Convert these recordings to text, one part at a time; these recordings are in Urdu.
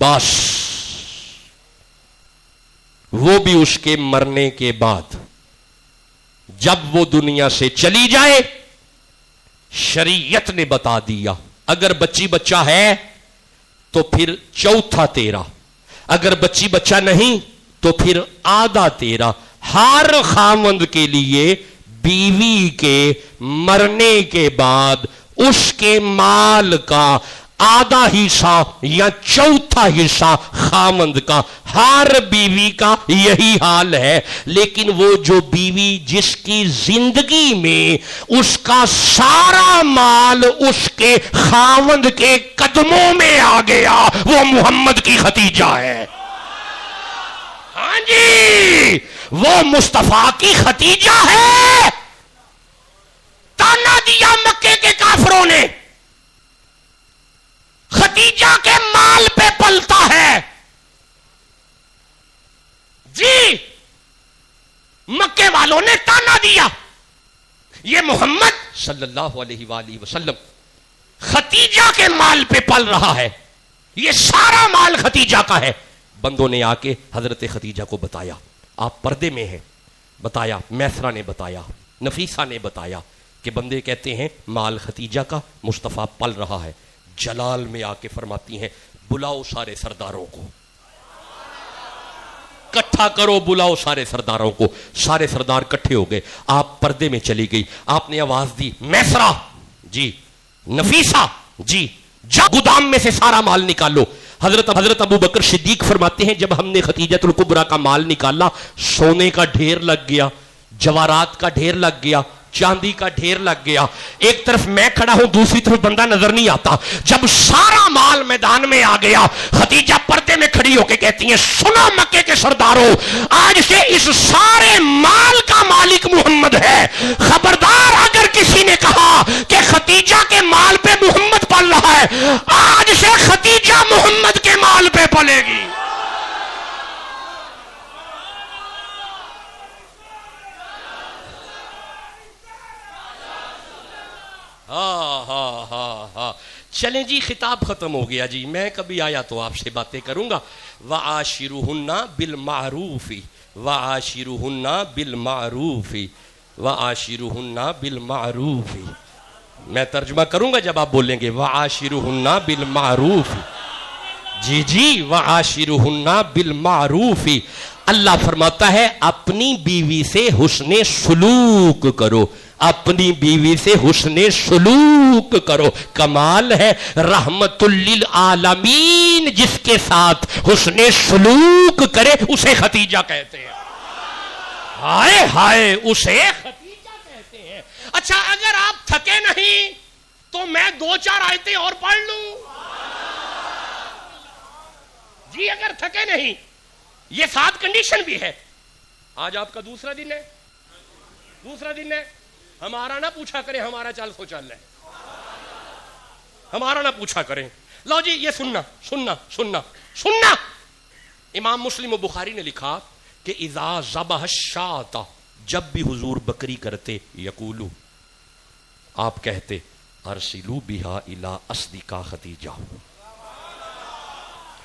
بس وہ بھی اس کے مرنے کے بعد جب وہ دنیا سے چلی جائے شریعت نے بتا دیا اگر بچی بچہ ہے تو پھر چوتھا تیرا، اگر بچی بچہ نہیں تو پھر آدھا تیرا. ہر خاوند کے لیے بیوی کے مرنے کے بعد اس کے مال کا آدھا حصہ یا چوتھا حصہ خاوند کا. ہر بیوی کا یہی حال ہے. لیکن وہ جو بیوی جس کی زندگی میں اس کا سارا مال اس کے خاوند کے قدموں میں آ گیا وہ محمد کی ختیجہ ہے. ہاں جی وہ مصطفیٰ کی ختیجہ ہے. تانا دیا مکے کے کافروں نے ختیجہ کے مال پہ پلتا ہے. جی مکے والوں نے تانا دیا یہ محمد صلی اللہ علیہ وآلہ وسلم ختیجہ کے مال پہ پل رہا ہے، یہ سارا مال ختیجہ کا ہے. بندوں نے آ کے حضرت ختیجہ کو بتایا آپ پردے میں ہیں، بتایا میسرہ نے بتایا، نفیسہ نے بتایا کہ بندے کہتے ہیں مال ختیجہ کا مصطفیٰ پل رہا ہے. جلال میں آ کے فرماتی ہیں بلاؤ سارے سرداروں کو، کٹھا کرو، بلاؤ سارے سرداروں کو. سارے سردار کٹھے ہو گئے. آپ پردے میں چلی گئی، آپ نے آواز دی میسرہ جی، نفیسہ جی، جا گودام میں سے سارا مال نکالو. حضرت ابو بکر صدیق فرماتے ہیں جب ہم نے ختیجۃ الکبریٰ کا مال نکالا سونے کا ڈھیر لگ گیا، جواہرات کا ڈھیر لگ گیا، چاندی کا ڈھیر لگ گیا. ایک طرف میں کھڑا ہوں دوسری طرف بندہ نظر نہیں آتا. جب سارا مال میدان میں آ گیا ختیجہ پردے میں کھڑی ہو کے کہتی ہیں سنو مکے کے سرداروں، آج سے اس سارے مال کا مالک محمد ہے. خبردار اگر کسی نے کہا کہ ختیجہ کے مال پہ محمد پل رہا ہے، آج سے ختیجہ محمد کے مال پہ پلے گی. ہاں ہاں ہاں ہاں چلیں جی خطاب ختم ہو گیا جی. میں کبھی آیا تو آپ سے باتیں کروں گا. وَعَاشِرُهُنَّ بِالْمَعْرُوفِ وَعَاشِرُهُنَّ بِالْمَعْرُوفِ وَعَاشِرُهُنَّ بِالْمَعْرُوفِ. میں ترجمہ کروں گا جب آپ بولیں گے وَعَاشِرُهُنَّ بِالْمَعْرُوفِ. جی جی وَعَاشِرُهُنَّ بِالْمَعْرُوفِ. اللہ فرماتا ہے اپنی بیوی سے حسن سلوک کرو، اپنی بیوی سے حسن سلوک کرو. کمال ہے رحمت للعالمین جس کے ساتھ حسن سلوک کرے اسے ختیجہ کہتے ہیں. ہائے ہائے اسے ختیجہ کہتے ہیں. اچھا اگر آپ تھکے نہیں تو میں 2-4 آیتیں اور پڑھ لوں جی. اگر تھکے نہیں یہ 7 کنڈیشن بھی ہے. آج آپ کا دوسرا دن ہے، دوسرا دن ہے. ہمارا نہ پوچھا کریں ہمارا چال سو چل ہے، ہمارا نہ پوچھا کریں. لو جی یہ سننا سننا سننا سننا. امام مسلم و بخاری نے لکھا کہ اذا ذبح الشاة، جب بھی حضور بکری کرتے یقولو آپ کہتے ارسلو بہا الی اصدقا ختیجہ.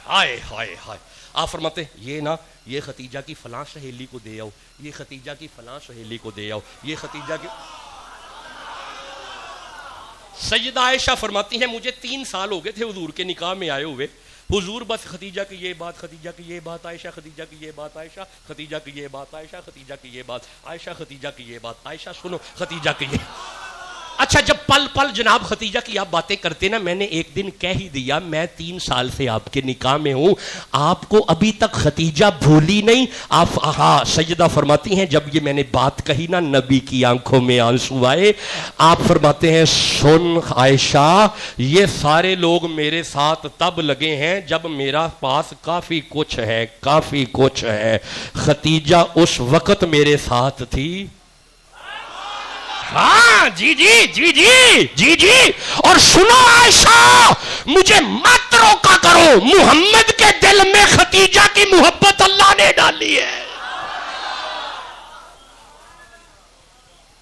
ہائے ہائے ہائے. آپ فرماتے یہ نا یہ ختیجہ کی فلاں سہیلی کو دے آؤ، یہ ختیجہ کی فلاں سہیلی کو دے آؤ، یہ ختیجہ کی. سیدہ عائشہ فرماتی ہیں مجھے 3 سال ہو گئے تھے حضور کے نکاح میں آئے ہوئے. حضور بس ختیجہ کی یہ بات، ختیجہ کی یہ بات، عائشہ ختیجہ کی یہ بات، عائشہ ختیجہ کی یہ بات، عائشہ ختیجہ کی یہ بات، عائشہ ختیجہ کی یہ بات، عائشہ سنو ختیجہ کی یہ. اچھا جب پل پل جناب ختیجہ کی آپ باتیں کرتے نا، میں نے ایک دن کہہ ہی دیا میں 3 سال سے آپ کے نکاح میں ہوں، آپ کو ابھی تک ختیجہ بھولی نہیں. آپ ہاں سیدہ فرماتی ہیں جب یہ میں نے بات کہی نا نبی کی آنکھوں میں آنسو آئے. آپ فرماتے ہیں سن عائشہ یہ سارے لوگ میرے ساتھ تب لگے ہیں جب میرا پاس کافی کچھ ہے، کافی کچھ ہے. ختیجہ اس وقت میرے ساتھ تھی. ہاں جی جی جی جی جی جی. اور سنو عائشہ مجھے مت روکا کرو، محمد کے دل میں ختیجہ کی محبت اللہ نے ڈالی ہے.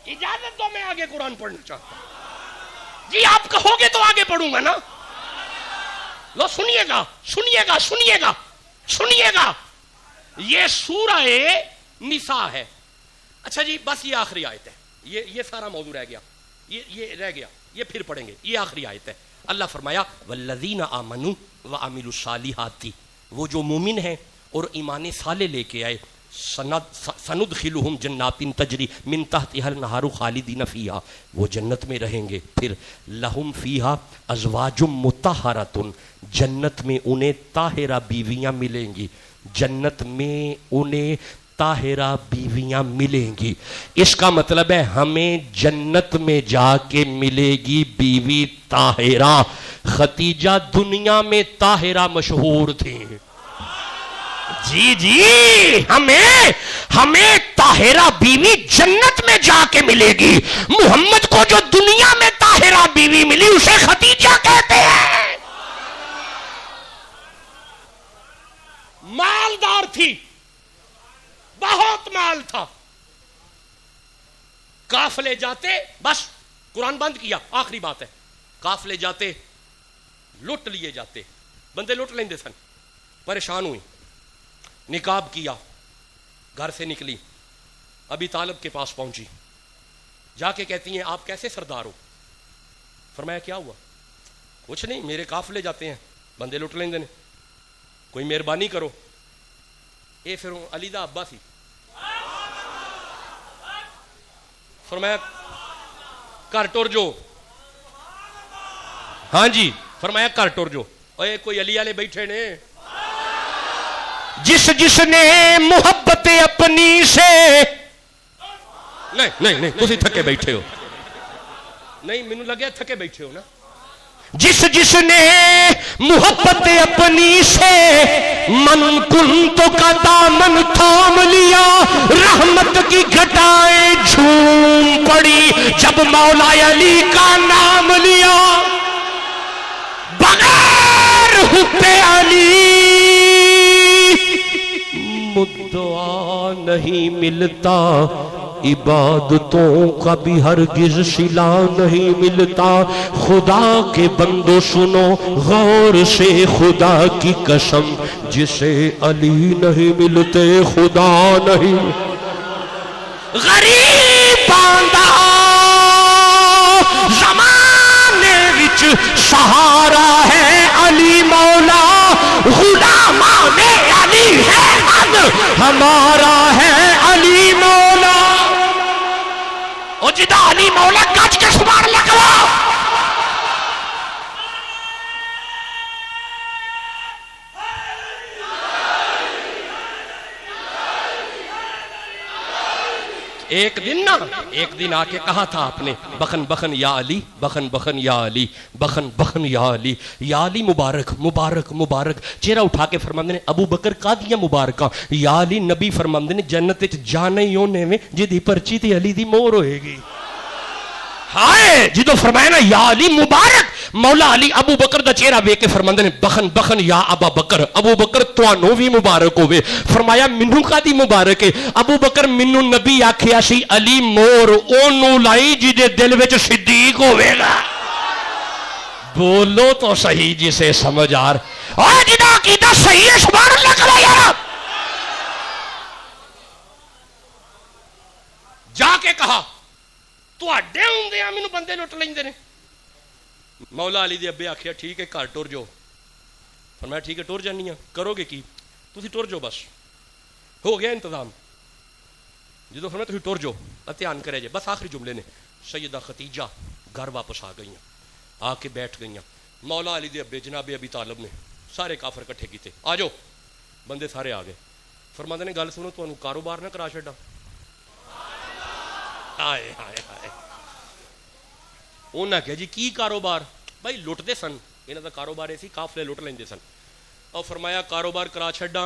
اجازت دو میں آگے قرآن پڑھنا چاہتا ہوں جی. آپ کہو گے تو آگے پڑھوں گا نا. لو سنیے گا سنیے گا سنیے گا سنیے گا، یہ سورہ نساء ہے. اچھا جی بس یہ آخری آیت ہے، یہ سارا موضوع رہ گیا، یہ رہ گیا، یہ پھر پڑھیں گے. یہ آخری آیت ہے. اللہ فرمایا والذین آمنوا وعملوا الصالحات، وہ جو مومن ہیں اور ایمان صالح لے کے آئے، سندخلہم جنات تجری من تحتها الانہار خالدین فیہا، وہ جنت میں رہیں گے. پھر لہم فیہا ازواج مطہرۃ، جنت میں انہیں طاہرہ بیویاں ملیں گی، جنت میں انہیں طاہرہ بیویاں ملیں گی. اس کا مطلب ہے ہمیں جنت میں جا کے ملے گی بیوی طاہرہ. خدیجہ دنیا میں طاہرہ مشہور تھی. جی جی ہمیں طاہرہ بیوی جنت میں جا کے ملے گی. محمد کو جو دنیا میں طاہرہ بیوی ملی اسے خدیجہ کہتے ہیں. مالدار تھی، بہت مال تھا، قافلے جاتے، بس قرآن بند کیا، آخری بات ہے، قافلے جاتے لٹ لیے جاتے، بندے لٹ لیندے سن. پریشان ہوئی، نقاب کیا، گھر سے نکلی، ابی طالب کے پاس پہنچی، جا کے کہتی ہیں آپ کیسے سردار ہو؟ فرمایا کیا ہوا؟ کچھ نہیں، میرے قافلے جاتے ہیں، بندے لٹ لیندے نے، کوئی مہربانی کرو. اے پھر علی دا ابا سی. فرمایا گھر ٹر جو. ہاں جی، فرمایا گھر ٹر جو. اے کوئی علی والے بیٹھے نے، جس نے محبت اپنی سے، نہیں تسی تھکے بیٹھے ہو، نہیں مینوں لگیا تھکے بیٹھے ہو نا. جس نے محبت اپنی سے من کنتو کا دامن تھام لیا، رحمت کی گھٹائیں جھوم پڑی جب مولا علی کا نام لیا. بغیر حب علی مدعا نہیں ملتا، عبادتوں کا بھی ہرگز صلہ نہیں ملتا. خدا کے بندو سنو غور سے خدا کی قسم، جسے علی نہیں ملتے خدا نہیں. غریب باندھا زمانے وچ سہارا ہے علی مولا، غلامان علی ہے ہمارا ہے علی مولا. او جدا علی مولا گج کے سبحان اللہ کرو. ایک دن آ کے کہا تھا آپ نے بخن بخن یا علی، بخن بخن یا علی، بخن بخن یا علی، یا علی مبارک مبارک مبارک. چہرہ اٹھا کے فرماندے نے ابو بکر کا دیا مبارکاں، یا علی نبی فرماندے نے جنت وچ جانے ہی ہونے میں جدی پرچی تے علی دی مہر ہوئے گی. ہائے جدو فرمایا نا یا علی مبارک، مولا علی ابو بکر دا چہرہ ویکھ کے فرماندے نے بخن بخن یا ابا بکر، ابو بکر تانوں بھی مبارک ہوئے. فرمایا مینوں کادی مبارک ہے؟ ابو بکر مینوں نبی آکھیا سی علی مور اونوں لائی جدے دل وچ صدیق ہوے گا. بولو تو صحیح جسے سمجھ آ رہا. اور جدا عقیدہ صحیح ہے سبحان اللہ کرو یار. جا کے کہا تواڈے ہوندیاں مینوں بندے لٹ لیندے نے. مولا علی دے ابے آکھیا ٹھیک ہے گھر ٹر جو. فرمایا ٹھیک ہے ٹر جانی ہاں. کرو گے کی؟ تسی ٹر جو، بس ہو گیا انتظام. جدو فرمایا تسی ٹر جو، دھیان کرے جے. بس آخری جملے نے سیدہ خدیجہ گھر واپس آ گئیاں، آ کے بیٹھ گئیاں. مولا علی دے ابے جناب ابی طالب نے سارے کافر کٹھے کیتے. آ جاؤ، بندے سارے آ گئے. فرماندے نے گل سنو تانوں کاروبار نہ کرا چھڈا. آئے ہائے ہائے. انہاں کہا جی کی کاروبار؟ بھائی لٹتے سن، انہاں دا کاروبار ایسی قافلے لٹ لیندے سن. اور فرمایا کاروبار کرا چھڈا.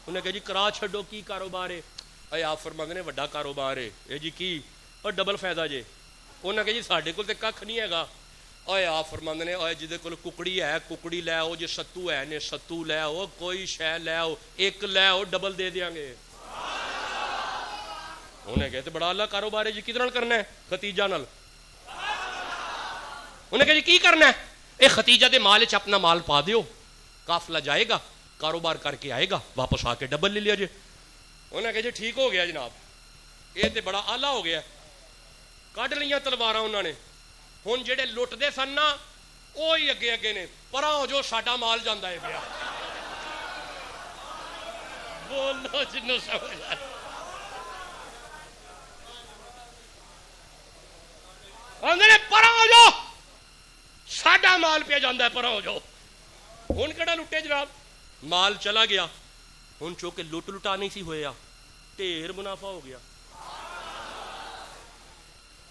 انہیں کہا جی کرا چھڈو، کی کاروبار ہے؟ اے آپ فرماندے نے وڈا کاروبار ہے. اے جی کی؟ اور ڈبل فائدہ جے. انہیں کہا جی ساڈے کول تے ککھ نہیں ہیگا. اے آپ فرماندے نے اے جدے کول ککڑی ہے ککڑی لے آؤ، جے ستو ہے نے ستو لے آؤ، کوئی شے لے آؤ، ایک لے آؤ ڈبل دے دیاں گے. انہیں کہتے بڑا اللہ کاروبار ہے جی، کدھر کرنا ہے؟ ختیجہ نال. انہیں کہا جی کی کرنا ہے؟ اے ختیجہ دے مال چ اپنا مال پا دیو، قافلہ جائے گا, کاروبار کر کے آئے گا, واپس آ کے ڈبل لے لیا جی. انہوں نے کہا جی ٹھیک ہو گیا جناب, یہ تو بڑا آلہ ہو گیا. کڈ لیا تلواراں انہوں نے. ہن جڑے لٹتے سن نا وہی اگے اگے نے, پراں ہو جو ساڈا مال جاندا ہے پیا. بولو جنوں سمجھ آ آندے پراں ہو جو ساڈا مال پیا جاندا ہے, پراں ہو جو. ہن کہڑا لٹے جناب, مال چلا گیا. ہن چونکہ لٹ لٹا نہیں سی ہویا, ڈھیر منافع ہو گیا.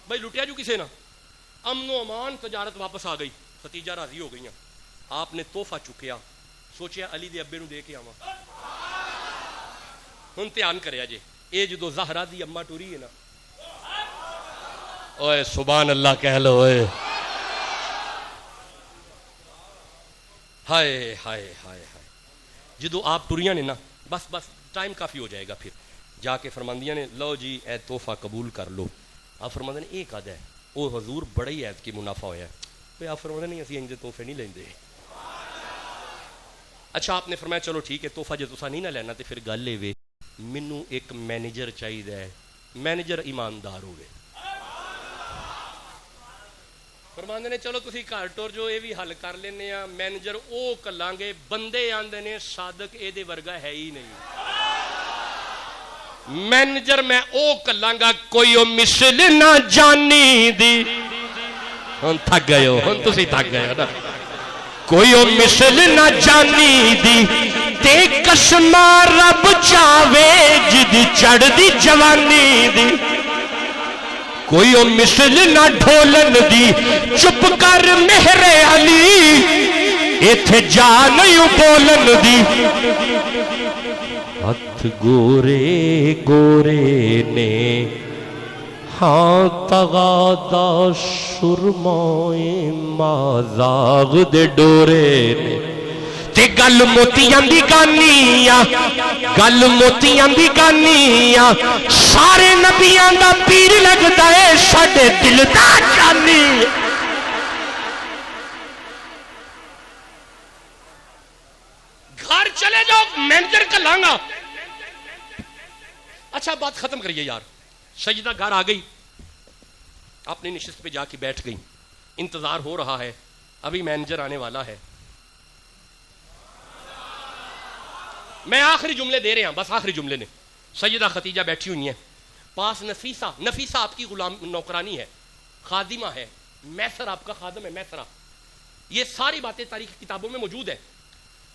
بھائی لٹیا جو کسے نا, امن و امان, تجارت واپس آ گئی. ختیجہ راضی ہو گئی. آپ نے تحفہ چکیا, سوچیا علی دے ابے نو دے کے آواں. ہن دھیان کریا جے, اے جدو زہرا دی اما ٹری ہے نا, اوئے سبحان اللہ کہہ لو اوئے, ہائے ہائے ہائے ہائے. جدو آپ ٹریاں نے نا, بس بس ٹائم کافی ہو جائے گا. پھر جا کے فرماندیاں نے لو جی اے تحفہ قبول کر لو. آپ فرماندے نے اے کد ہے, او حضور بڑا ہی ایت کی منافع ہویا ہے. آپ فرماندے نہیں اسی انج دے تحفے نہیں لیندے. اچھا آپ نے فرمایا چلو ٹھیک ہے, تحفہ جے تساں نہیں نہ لینا تے پھر گل اے وے, مینوں ایک مینیجر چاہیدا ہے, مینیجر ایماندار ہوے. فرماندے نے چلو تسی گھر ٹر جو, اے بھی حل کر لینے آ. مینیجر او کلاں گے, بندے آندے نے صادق اے دے ورگا ہے ہی نہیں. مینیجر میں او کلاں گا, کوئی او مثل نہ جانی دی. ہن تھک گئے ہو, ہن تسی تھک گئے ہو نا. کوئی او مثل نہ جانی دی, تے قسمہ رب چاوے جدی چڑھ دی جوانی دی. کوئی او مثل نہ ڈھولن دی, چپ کر مہر علی, ایتھے جا نہیں بولن دی. ہاتھ گورے گورے نے, ہاں تغادا سرمائے مازاغ دے ڈورے نے. تے گل موتیاں دی گانیاں, گل موتیاں دی گانیاں, سارے نبیاں دا پیر لگدا ہے, ساڈے دل دا جانی. گھر چلے جاؤ, مینیجر کلاں گا. اچھا بات ختم کریے یار. سیدہ گھر آ گئی, اپنی نشست پہ جا کے بیٹھ گئی. انتظار ہو رہا ہے, ابھی مینیجر آنے والا ہے. میں آخری جملے دے رہے ہیں, بس آخری جملے نے. سیدہ ختیجہ بیٹھی ہوئی ہیں, پاس نفیسہ. نفیسہ آپ کی غلام نوکرانی ہے, خادمہ ہے. میسر آپ کا خادم ہے, میسرہ. یہ ساری باتیں تاریخ کتابوں میں موجود ہے.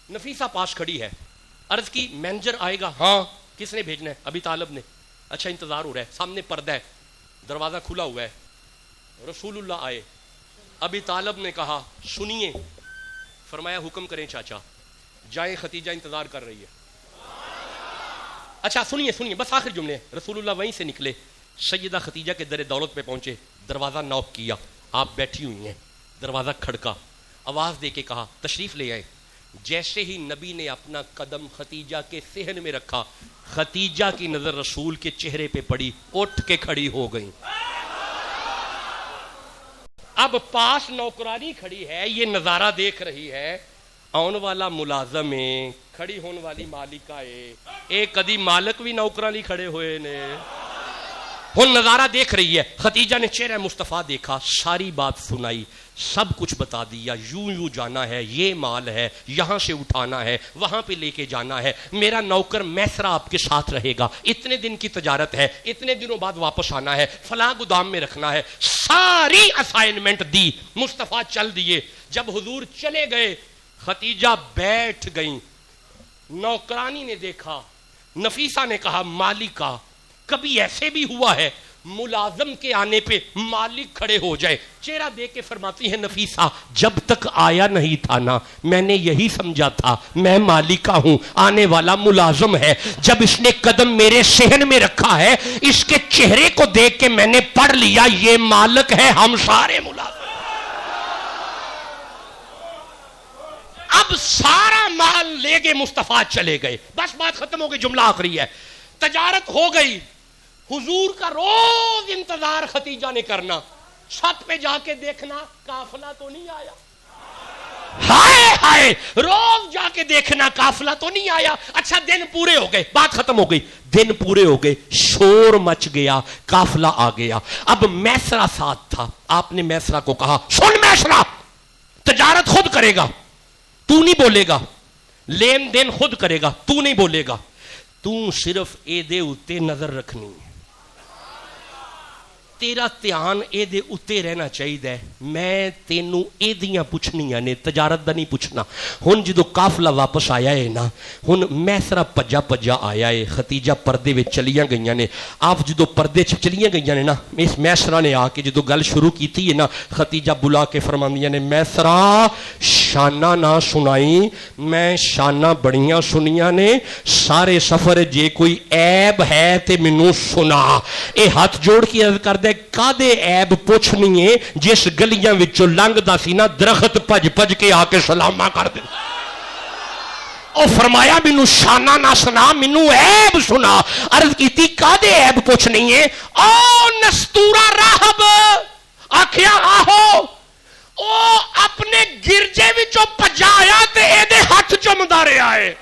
نفیسہ پاس کھڑی ہے, عرض کی مینیجر آئے گا. ہاں کس نے بھیجنا ہے؟ ابھی طالب نے. اچھا انتظار ہو رہا ہے, سامنے پردہ ہے, دروازہ کھلا ہوا ہے. رسول اللہ آئے. ابھی طالب نے کہا سنیے. فرمایا حکم کریں چاچا. جائیں, ختیجہ انتظار کر رہی ہے. اچھا سنیے سنیے, بس آخر جملے. رسول اللہ وہیں سے نکلے, سیدہ ختیجہ کے در دولت پہ پہنچے. دروازہ نوک کیا, آپ بیٹھی ہوئی ہیں. دروازہ کھڑکا, آواز دے کے کہا تشریف لے آئے. جیسے ہی نبی نے اپنا قدم ختیجہ کے صحن میں رکھا, ختیجہ کی نظر رسول کے چہرے پہ پڑی, اٹھ کے کھڑی ہو گئی. اب پاس نوکرانی کھڑی ہے, یہ نظارہ دیکھ رہی ہے. آن والا ملازم ہے, کھڑی ہون والی مالکہ ہے. ایک کدی مالک بھی نوکرانی کھڑے ہوئے نے. ہن نظارہ دیکھ رہی ہے. ختیجہ نے چہرہ مصطفیٰ دیکھا, ساری بات سنائی, سب کچھ بتا دیا. یوں یوں جانا ہے, یہ مال ہے, یہاں سے اٹھانا ہے, وہاں پہ لے کے جانا ہے. میرا نوکر میسرہ آپ کے ساتھ رہے گا, اتنے دن کی تجارت ہے, اتنے دنوں بعد واپس آنا ہے, فلاں گودام میں رکھنا ہے. ساری اسائنمنٹ دی, مصطفیٰ چل دیے. جب حضور چلے گئے, ختیجہ بیٹھ گئیں. نوکرانی نے دیکھا, نفیسہ نے کہا مالکہ کبھی ایسے بھی ہوا ہے ملازم کے آنے پہ مالک کھڑے ہو جائے؟ چہرہ دیکھ کے فرماتی ہے نفیسہ جب تک آیا نہیں تھا نا میں نے یہی سمجھا تھا میں مالکہ ہوں, آنے والا ملازم ہے. جب اس نے قدم میرے صحن میں رکھا ہے, اس کے چہرے کو دیکھ کے میں نے پڑھ لیا یہ مالک ہے, ہم سارے ملازم. اب سارا مال لے گئے, مصطفیٰ چلے گئے. بس بات ختم ہو گئی, جملہ آخری ہے. تجارت ہو گئی. حضور کا روز انتظار ختیجہ نے کرنا, چھت پہ جا کے دیکھنا قافلہ تو نہیں آیا. ہائے ہائے روز جا کے دیکھنا قافلہ تو نہیں آیا. اچھا دن پورے ہو گئے, بات ختم ہو گئی, دن پورے ہو گئے, شور مچ گیا, قافلہ آ گیا. اب میسرا ساتھ تھا, آپ نے میسرا کو کہا سن میسرا, تجارت خود کرے گا, تو نہیں بولے گا, لین دین خود کرے گا, تو نہیں بولے گا, تو صرف اے دے اتے نظر رکھنی ہے, تیرا دھیان اے دے اتے رہنا چاہیے, میں تینوں اے دیاں پوچھنیاں نے, تجارت دا نہیں پوچھنا. ہن جدو قافلہ واپس آیا ہے نا, ہن میسرا پجا پجا آیا ہے, ختیجہ پردے وچ چلیاں گئیاں نے. آپ جدو پردے چ چلیاں گئیاں نے نا, اس میسرا نے آ کے جدو گل شروع کیتی ہے نا, ختیجہ بلا کے فرماندیاں نے میسرا شانہ نہ سنائی, میں شانہ بڑیاں سنیاں نے, سارے سفر جے کوئی عیب ہے تے مینوں سنا. اے ہاتھ جوڑ کے عرض کر دے کادے عیب پوچھنی ہے, جس گلیاں وچوں لنگدا سی نا درخت پج پج کے آ کے سلاماں کر دے. او فرمایا مینوں شانہ نہ سنا, مینوں عیب سنا. عرض کیتی کادے عیب پوچھنی ہے؟ او نستورا راہب آکھیا آہو, او اپنے گرجے وچوں پجایا تے اے دے ہاتھ چمدا رہیا ہے.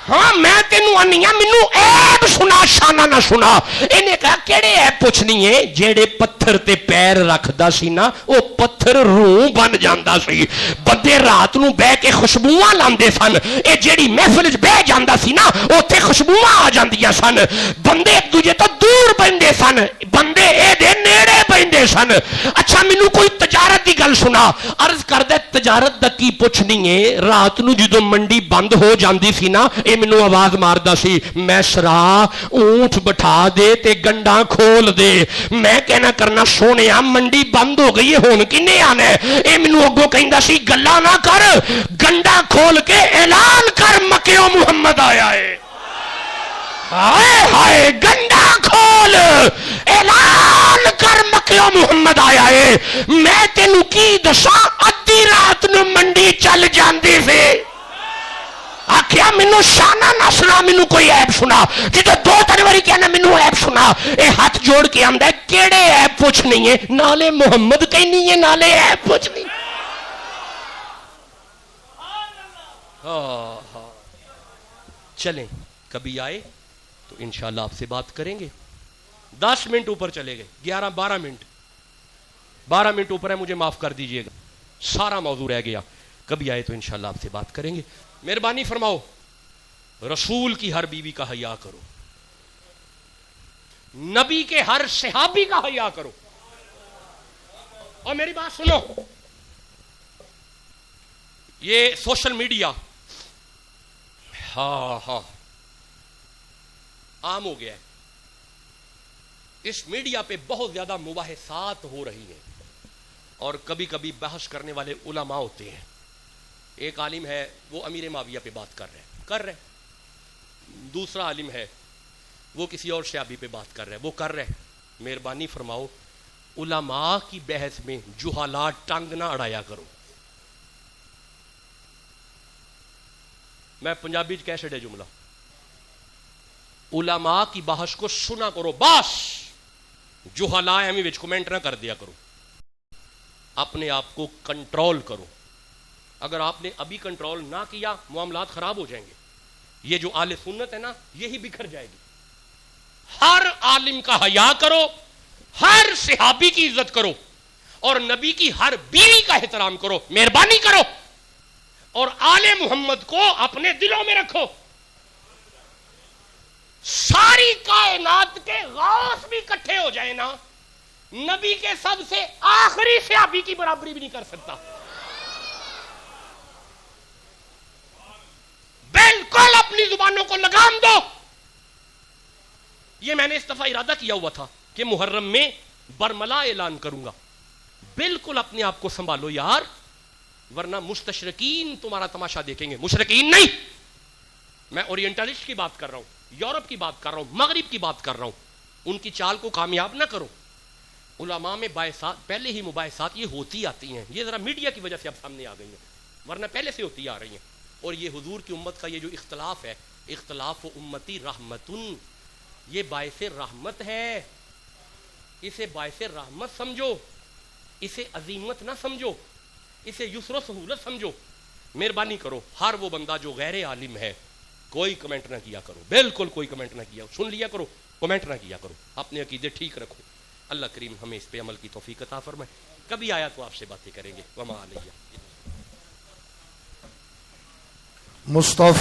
ہاں میں تینوں آنیاں مینوں عیب سنا, شانہ نہ سنا. انہیں کہا کیڑے عیب پوچھنی ہے؟ جیڑے پتھر تے پیر رکھدا سی نا, او پتھر روح بن جاندا سی. بندے رات نو بہ کے خوشبوواں لاندے سن, اے جیڑی محفل وچ بہ جاندا سی نا, اوتھے خوشبوواں آ جاندیاں سن. بندے ایک دوجے تو دور بہندے سن, بندے اے دے نیڑے بہندے سن. اچھا مینوں کوئی تجارت دی گل سنا. عرض کر دے تجارت دا کی پوچھنی ہے؟ رات نو جدوں منڈی بند ہو جاندی سی نا, اے مینوں آواز ماردا سی, میسرا اونٹ بٹھا دے تے گنڈاں کھول دے. میں کہنا کرنا سونیا منڈی بند ہو گئی ہے, ہن کنے آنا ہے؟ اے مینوں اگوں کہندا سی گلاں نہ کر, گنڈاں کھول کے اعلان کر مکیوں محمد آیا ہے. ہائے ہائے گنڈا کھول, اعلان کر مکیوں محمد آیا ہے. میں تینوں کی دساں, ادھی رات نو منڈی چل جاندی سی. آکھیا مینوں شانہ نہ سنا, مینوں کوئی عیب سنا. جدو دو تین واری کہنا مینوں عیب سنا, اے ہاتھ جوڑ کے آندا ہے کیڑے عیب پوچھنی ہے؟ نالے محمد کہنی ہے, نالے عیب پوچھنی. چلیں کبھی آئے تو انشاءاللہ آپ سے بات کریں گے. 10 منٹ اوپر چلے گئے, 11-12 منٹ, 12 منٹ اوپر ہے, مجھے معاف کر دیجئے گا, سارا موضوع رہ گیا. کبھی آئے تو انشاءاللہ آپ سے بات کریں گے. مہربانی فرماؤ, رسول کی ہر بیوی کا حیا کرو, نبی کے ہر صحابی کا حیا کرو. اور میری بات سنو, یہ سوشل میڈیا ہاں عام ہو گیا ہے. اس میڈیا پہ بہت زیادہ مباحثات ہو رہی ہیں, اور کبھی کبھی بحث کرنے والے علماء ہوتے ہیں. ایک عالم ہے وہ امیر معاویہ پہ بات کر رہے, دوسرا عالم ہے وہ کسی اور صحابی پہ بات کر رہے. مہربانی فرماؤ, علماء کی بحث میں جہالات ٹنگ نہ اڑایا کرو. میں پنجابی کہہ چھڑے جملہ, علماء کی بحث کو سنا کرو بس, جہالاء ایویں وچ کمنٹ نہ کر دیا کرو. اپنے آپ کو کنٹرول کرو. اگر آپ نے ابھی کنٹرول نہ کیا, معاملات خراب ہو جائیں گے. یہ جو اہل سنت ہے نا, یہی بکھر جائے گی. ہر عالم کا حیا کرو, ہر صحابی کی عزت کرو, اور نبی کی ہر بیوی کا احترام کرو. مہربانی کرو, اور آل محمد کو اپنے دلوں میں رکھو. ساری کائنات کے غوث بھی اکٹھے ہو جائے نا, نبی کے سب سے آخری صحابی کی برابری بھی نہیں کر سکتا. بالکل اپنی زبانوں کو لگام دو. یہ میں نے اس دفعہ ارادہ کیا ہوا تھا کہ محرم میں برملا اعلان کروں گا. بالکل اپنے آپ کو سنبھالو یار, ورنہ مستشرقین تمہارا تماشا دیکھیں گے. مشرقین نہیں, میں اورینٹلسٹ کی بات کر رہا ہوں, یورپ کی بات کر رہا ہوں, مغرب کی بات کر رہا ہوں. ان کی چال کو کامیاب نہ کرو. علماء میں باعثات پہلے ہی مباحثات یہ ہوتی آتی ہیں, یہ ذرا میڈیا کی وجہ سے اب سامنے آ گئی ہیں, ورنہ پہلے سے ہوتی آ رہی ہیں. اور یہ حضور کی امت کا یہ جو اختلاف ہے, اختلاف و امتی رحمتن, یہ باعث رحمت ہے. اسے باعث رحمت سمجھو, اسے عظیمت نہ سمجھو, اسے یسر و سہولت سمجھو. مہربانی کرو ہر وہ بندہ جو غیر عالم ہے کوئی کمنٹ نہ کیا کرو، بالکل کوئی کمنٹ نہ کیا، سن لیا کرو، کمنٹ نہ کیا کرو، اپنے عقیدے ٹھیک رکھو۔ اللہ کریم ہمیں اس پہ عمل کی توفیق عطا فرمائے۔ کبھی آیا تو آپ سے باتیں کریں گے۔ وما علیہ مصطفیٰ